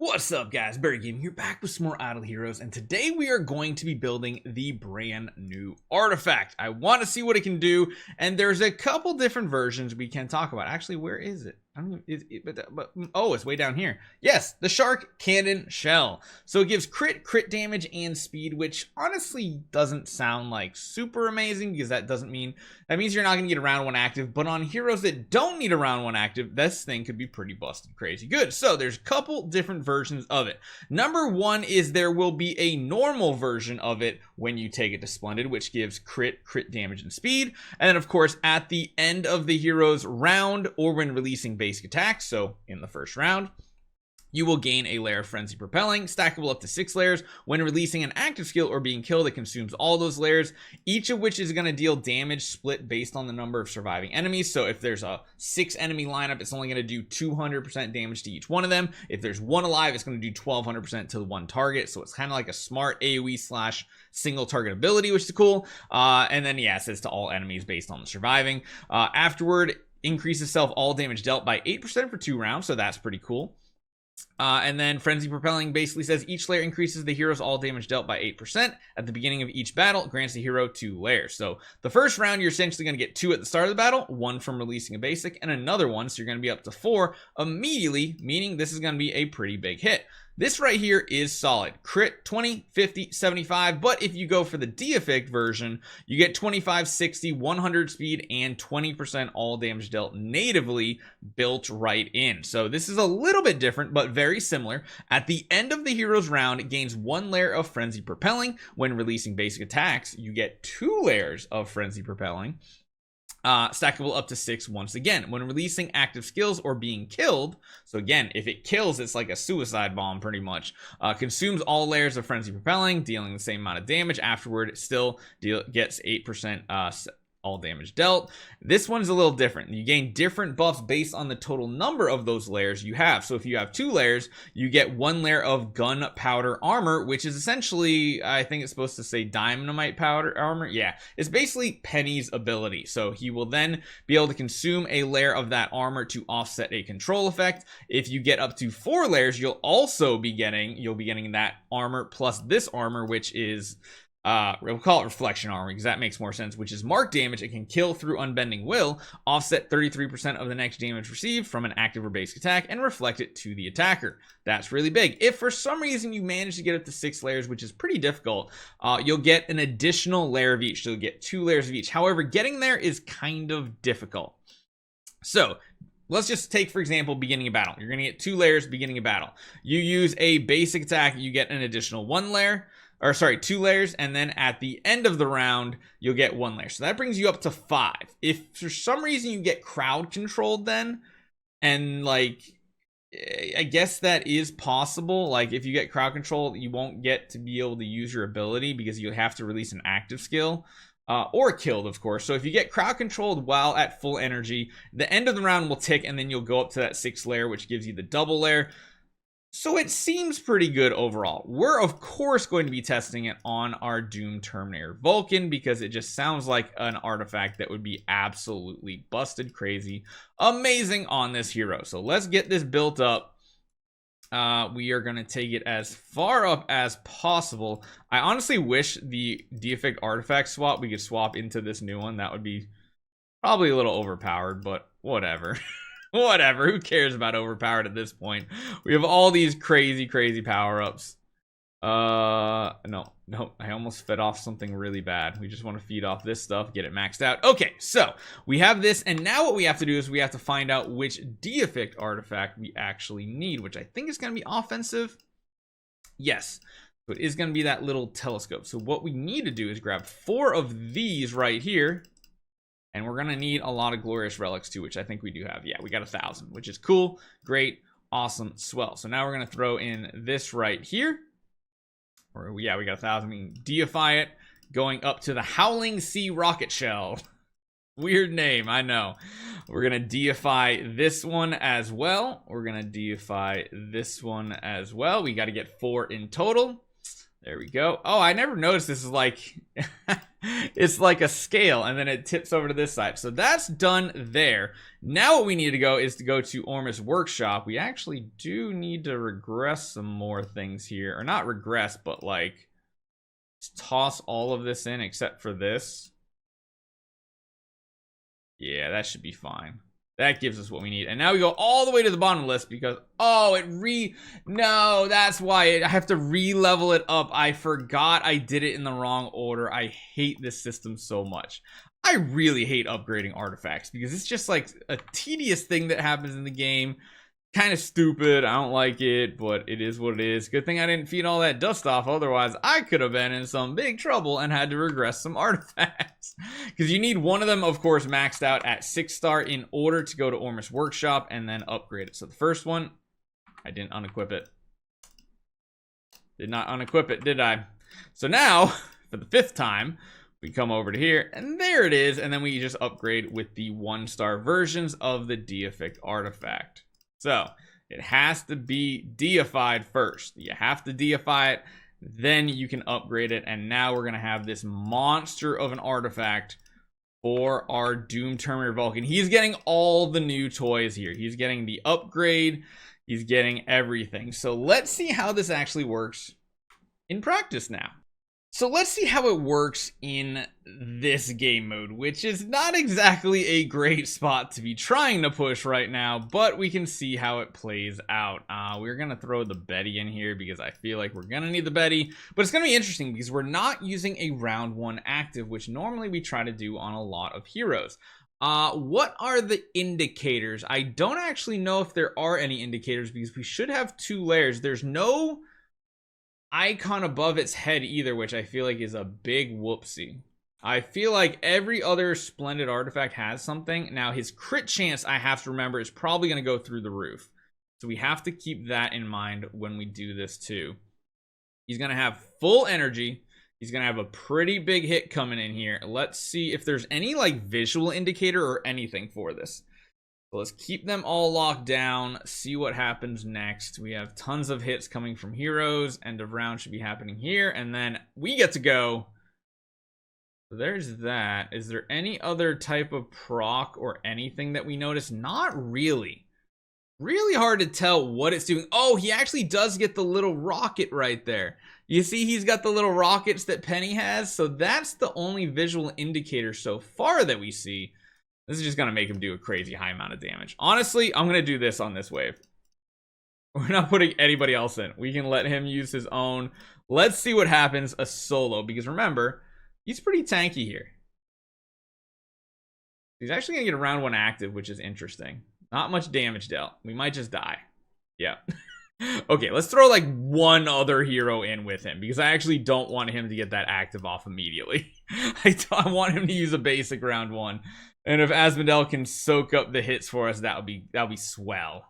What's up, guys? Barry Gaming here, back with some more Idle Heroes, and today we are going to be building the brand new artifact. I want to see what it can do, and there's a couple different versions we can talk about. Actually, where is it? I don't know, oh, it's way down here. Yes, the Shark Cannon Shell. So it gives crit damage and speed, which honestly doesn't sound like super amazing, because that means you're not going to get a round one active. But on heroes that don't need a round one active, this thing could be pretty busted crazy good. So there's a couple different versions of it. Number one is there will be a normal version of it when you take it to Splendid, which gives crit damage and speed. And then of course at the end of the hero's round, or when releasing basic attacks, so in the first round, you will gain a layer of Frenzy Propelling, stackable up to 6 layers. When releasing an active skill or being killed, it consumes all those layers, each of which is going to deal damage split based on the number of surviving enemies. So if there's a 6 enemy lineup, it's only going to do 200% damage to each one of them. If there's one alive, it's going to do 1200% to the one target. So it's kind of like a smart AoE slash single target ability, which is cool. And then yeah, it says to all enemies based on the surviving. Afterward, increases self all damage dealt by 8% for 2 rounds, so that's pretty cool. And then Frenzy Propelling basically says each layer increases the hero's all damage dealt by 8% at the beginning of each battle. It grants the hero 2 layers. So the first round, you're essentially going to get 2 at the start of the battle, 1 from releasing a basic, and another one. So you're going to be up to 4 immediately, meaning this is going to be a pretty big hit. This right here is solid. Crit 20, 50, 75, but if you go for the D-Effect version, you get 25, 60, 100 speed, and 20% all damage dealt natively built right in. So this is a little bit different, but very similar. At the end of the hero's round, it gains 1 layer of Frenzy Propelling. When releasing basic attacks, you get 2 layers of Frenzy Propelling. Stackable up to 6 once again when releasing active skills or being killed. So again, if it kills, it's like a suicide bomb pretty much. Consumes all layers of Frenzy Propelling, dealing the same amount of damage. Afterward, it still gets 8% all damage dealt. This one's a little different. You gain different buffs based on the total number of those layers you have. So if you have 2 layers, you get 1 layer of gunpowder armor, which is essentially, I think it's supposed to say dynamite powder armor. Yeah, it's basically Penny's ability. So he will then be able to consume a layer of that armor to offset a control effect. If you get up to 4 layers, you'll be getting that armor plus this armor, which is we'll call it reflection armor because that makes more sense, which is mark damage. It can kill through unbending will, offset 33% of the next damage received from an active or basic attack, and reflect it to the attacker. That's really big. If for some reason you manage to get up to 6 layers, which is pretty difficult, you'll get an additional layer of each. So you'll get 2 layers of each. However, getting there is kind of difficult. So let's just take, for example, beginning of battle. You're going to get 2 layers beginning of battle. You use a basic attack, you get an additional 1 layer. Or sorry, 2 layers, and then at the end of the round, you'll get 1 layer. So that brings you up to 5. If for some reason you get crowd controlled then, and like, I guess that is possible. Like if you get crowd controlled, you won't get to be able to use your ability because you have to release an active skill. Or killed, of course. So if you get crowd controlled while at full energy, the end of the round will tick, and then you'll go up to that 6th layer, which gives you the double layer. So it seems pretty good overall. We're of course going to be testing it on our Doom Terminator Vulcan because it just sounds like an artifact that would be absolutely busted crazy amazing on this hero. So let's get this built up. We are going to take it as far up as possible. I honestly wish the D-Effect artifact swap, we could swap into this new one. That would be probably a little overpowered, but whatever. Whatever, who cares about overpowered at this point? We have all these crazy power-ups. No, I almost fed off something really bad. We just want to feed off this stuff, get it maxed out. Okay, so we have this, and now what we have to do is we have to find out which D-Effect artifact we actually need, which I think is going to be offensive. Yes, so it is going to be that little telescope. So what we need to do is grab 4 of these right here. And we're going to need a lot of glorious relics too, which I think we do have. Yeah, we got 1,000, which is cool, great, awesome, swell. So now we're going to throw in this right here. Or yeah, we got 1,000. We can deify it, going up to the Howling Sea Rocket Shell. Weird name, I know. We're going to deify this one as well. We're going to deify this one as well. We got to get 4 in total. There we go. Oh, I never noticed this is like, it's like a scale and then it tips over to this side. So that's done there. Now what we need to go is to go to Ormus Workshop. We actually do need to regress some more things here. Or not regress, but like just toss all of this in except for this. Yeah, that should be fine. That gives us what we need. And now we go all the way to the bottom of the list because, oh, no, that's why I have to re-level it up. I forgot I did it in the wrong order. I hate this system so much. I really hate upgrading artifacts because it's just like a tedious thing that happens in the game. Kind of stupid. I don't like it, but it is what it is. Good thing I didn't feed all that dust off. Otherwise, I could have been in some big trouble and had to regress some artifacts. Because you need one of them, of course, maxed out at 6-star in order to go to Ormus Workshop and then upgrade it. So the first one, I didn't unequip it. Did not unequip it, did I? So now, for the 5th time, we come over to here, and there it is. And then we just upgrade with the 1-star versions of the deific artifact. So it has to be deified first. You have to deify it, then you can upgrade it. And now we're going to have this monster of an artifact for our Doom Terminator Vulcan. He's getting all the new toys here. He's getting the upgrade. He's getting everything. So let's see how this actually works in practice now. So let's see how it works in this game mode, which is not exactly a great spot to be trying to push right now, but we can see how it plays out. We're going to throw the Betty in here because I feel like we're going to need the Betty, but it's going to be interesting because we're not using a round 1 active, which normally we try to do on a lot of heroes. What are the indicators? I don't actually know if there are any indicators because we should have 2 layers. There's no icon above its head either, which I feel like is a big whoopsie. I feel like every other splendid artifact has something. Now his crit chance, I have to remember, is probably going to go through the roof. So we have to keep that in mind when we do this too. He's going to have full energy. He's going to have a pretty big hit coming in here. Let's see if there's any like visual indicator or anything for this. So let's keep them all locked down, see what happens next. We have tons of hits coming from heroes. End of round should be happening here. And then we get to go. So there's that. Is there any other type of proc or anything that we notice? Not really. Really hard to tell what it's doing. Oh, he actually does get the little rocket right there. You see he's got the little rockets that Penny has. So that's the only visual indicator so far that we see. This is just going to make him do a crazy high amount of damage. Honestly, I'm going to do this on this wave. We're not putting anybody else in. We can let him use his own. Let's see what happens a solo. Because remember, he's pretty tanky here. He's actually going to get a round 1 active, which is interesting. Not much damage dealt. We might just die. Yeah. Okay, let's throw like one other hero in with him. Because I actually don't want him to get that active off immediately. I want him to use a basic round 1. And if Asmodel can soak up the hits for us, that'll be swell.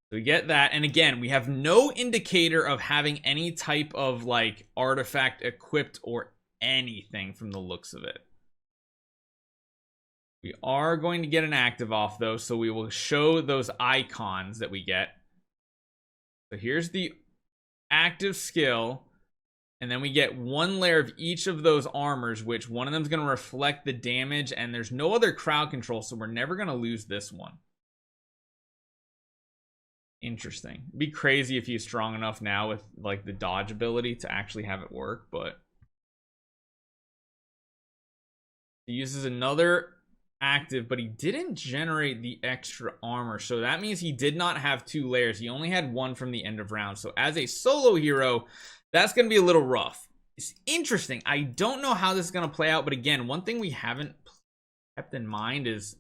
So we get that. And again, we have no indicator of having any type of like artifact equipped or anything from the looks of it. We are going to get an active off though, so we will show those icons that we get. So here's the active skill. And then we get 1 layer of each of those armors, which one of them is going to reflect the damage. And there's no other crowd control, so we're never going to lose this one. Interesting. It'd be crazy if he's strong enough now with like the dodge ability to actually have it work, but he uses another active, but he didn't generate the extra armor, so that means he did not have 2 layers. He only had 1 from the end of round. So as a solo hero, that's going to be a little rough. It's interesting. I don't know how this is going to play out, but again, one thing we haven't kept in mind is,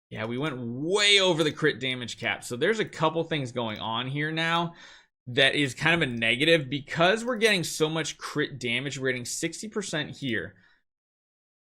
yeah, we went way over the crit damage cap. So there's a couple things going on here now that is kind of a negative because we're getting so much crit damage. We're getting 60% here.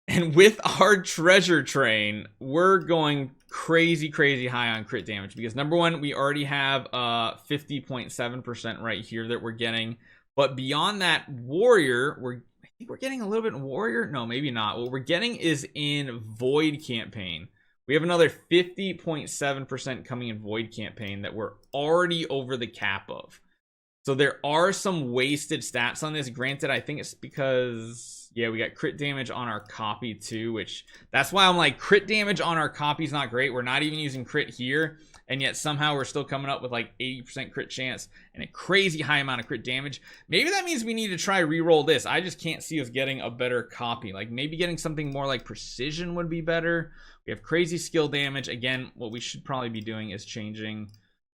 And with our treasure train, we're going crazy high on crit damage because number one, we already have 50.7% right here that we're getting. But beyond that, warrior, I think we're getting a little bit in warrior. No, maybe not. What we're getting is in void campaign. We have another 50.7% coming in void campaign that we're already over the cap of. So there are some wasted stats on this. Granted, I think it's because, yeah, we got crit damage on our copy too, which that's why I'm like, crit damage on our copy is not great. We're not even using crit here, and yet somehow we're still coming up with like 80% crit chance and a crazy high amount of crit damage. Maybe that means we need to try re-roll this. I just can't see us getting a better copy. Like maybe getting something more like precision would be better. We have crazy skill damage. Again, what we should probably be doing is changing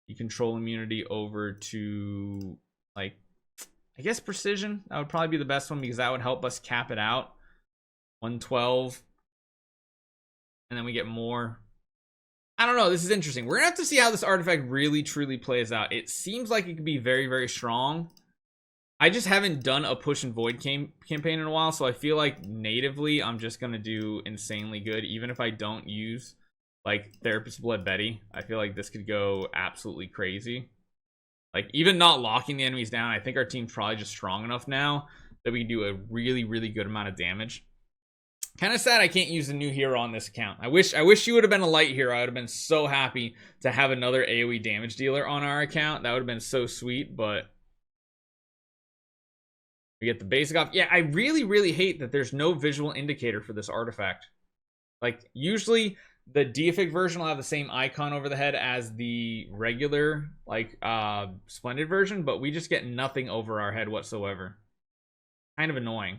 the control immunity over to, like, I guess precision. That would probably be the best one because that would help us cap it out. 112. And then we get more. I don't know. This is interesting. We're going to have to see how this artifact really, truly plays out. It seems like it could be very, very strong. I just haven't done a push and void campaign in a while, so I feel like natively I'm just going to do insanely good, even if I don't use like Therapist Blood Betty. I feel like this could go absolutely crazy. Like even not locking the enemies down, I think our team's probably just strong enough now that we can do a really, really good amount of damage. Kind of sad I can't use a new hero on this account. I wish she would have been a light hero. I would have been so happy to have another AoE damage dealer on our account. That would have been so sweet, but we get the basic off. Yeah, I really, really hate that there's no visual indicator for this artifact. Like usually the deific version will have the same icon over the head as the regular, like, splendid version, but we just get nothing over our head whatsoever. Kind of annoying.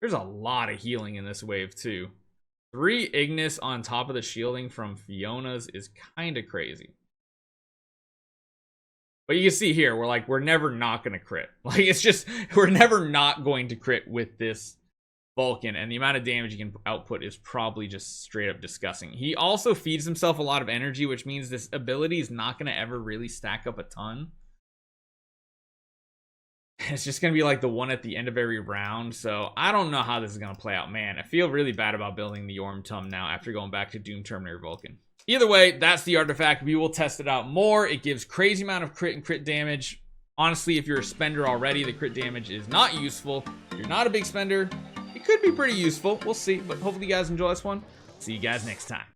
There's a lot of healing in this wave too. 3 Ignis on top of the shielding from Fiona's is kind of crazy. But you can see here, we're never not going to crit. Like, it's just, we're never not going to crit with this Vulcan, and the amount of damage he can output is probably just straight up disgusting. He also feeds himself a lot of energy, which means this ability is not going to ever really stack up a ton. It's just going to be like the one at the end of every round, so I don't know how this is going to play out. Man, I feel really bad about building the Ormtum now after going back to Doom Terminator Vulcan. Either way, that's the artifact. We will test it out more. It gives crazy amount of crit and crit damage. Honestly, if you're a spender already, the crit damage is not useful. If you're not a big spender, it could be pretty useful. We'll see, but hopefully you guys enjoy this one. See you guys next time.